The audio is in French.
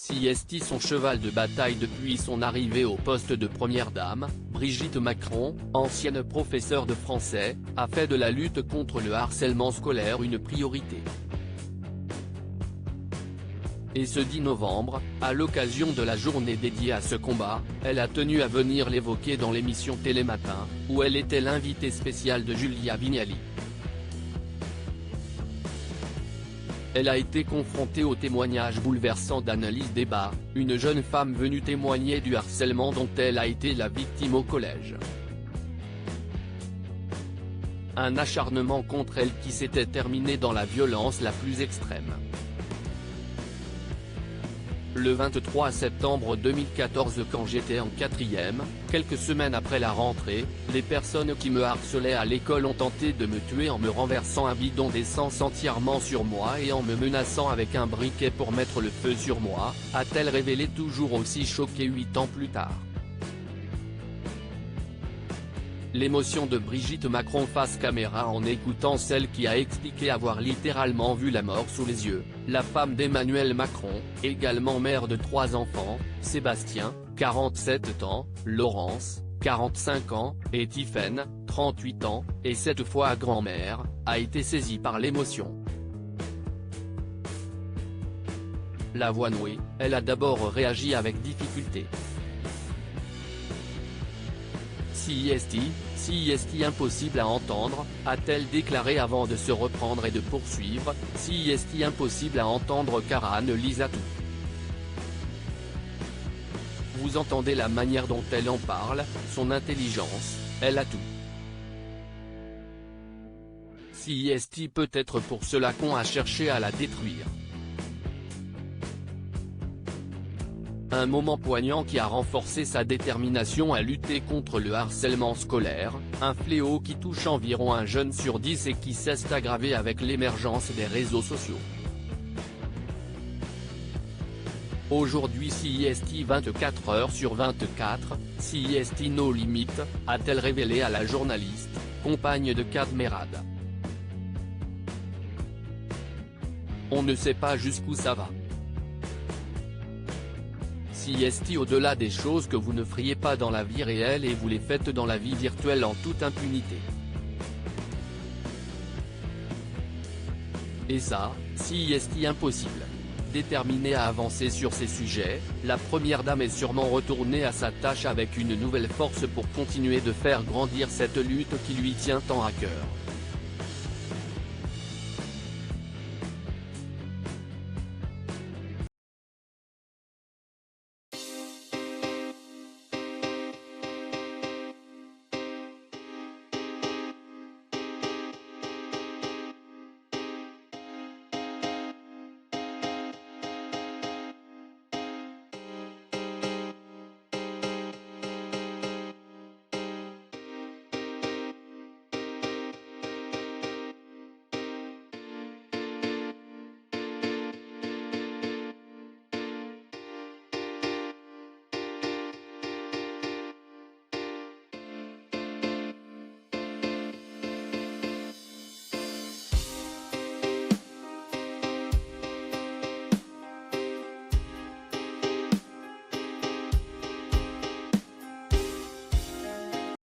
CIST son cheval de bataille depuis son arrivée au poste de première dame, Brigitte Macron, ancienne professeure de français, a fait de la lutte contre le harcèlement scolaire une priorité. Et ce 10 novembre, à l'occasion de la journée dédiée à ce combat, elle a tenu à venir l'évoquer dans l'émission Télématin, où elle était l'invitée spéciale de Julia Vignali. Elle a été confrontée au témoignage bouleversant d'Annelise Debat, une jeune femme venue témoigner du harcèlement dont elle a été la victime au collège. Un acharnement contre elle qui s'était terminé dans la violence la plus extrême. Le 23 septembre 2014, quand j'étais en 4e, quelques semaines après la rentrée, les personnes qui me harcelaient à l'école ont tenté de me tuer en me renversant un bidon d'essence entièrement sur moi et en me menaçant avec un briquet pour mettre le feu sur moi, a-t-elle révélé, toujours aussi choquée 8 ans plus tard. L'émotion de Brigitte Macron face caméra en écoutant celle qui a expliqué avoir littéralement vu la mort sous les yeux, la femme d'Emmanuel Macron, également mère de 3 enfants, Sébastien, 47 ans, Laurence, 45 ans, et Tiphaine, 38 ans, et cette fois grand-mère, a été saisie par l'émotion. La voix nouée, elle a d'abord réagi avec difficulté. CIST impossible à entendre, a-t-elle déclaré avant de se reprendre et de poursuivre, CIST impossible à entendre car Annelise a tout. Vous entendez la manière dont elle en parle, son intelligence, elle a tout. CIST peut-être pour cela qu'on a cherché à la détruire. Un moment poignant qui a renforcé sa détermination à lutter contre le harcèlement scolaire, un fléau qui touche environ 1 jeune sur 10 et qui s'est aggravé avec l'émergence des réseaux sociaux. Aujourd'hui CIST 24 heures sur 24, CIST No Limit, a-t-elle révélé à la journaliste, compagne de Kad Merad. On ne sait pas jusqu'où ça va. CIST au-delà des choses que vous ne feriez pas dans la vie réelle et vous les faites dans la vie virtuelle en toute impunité. Et ça, CIST impossible. Déterminée à avancer sur ces sujets, la première dame est sûrement retournée à sa tâche avec une nouvelle force pour continuer de faire grandir cette lutte qui lui tient tant à cœur.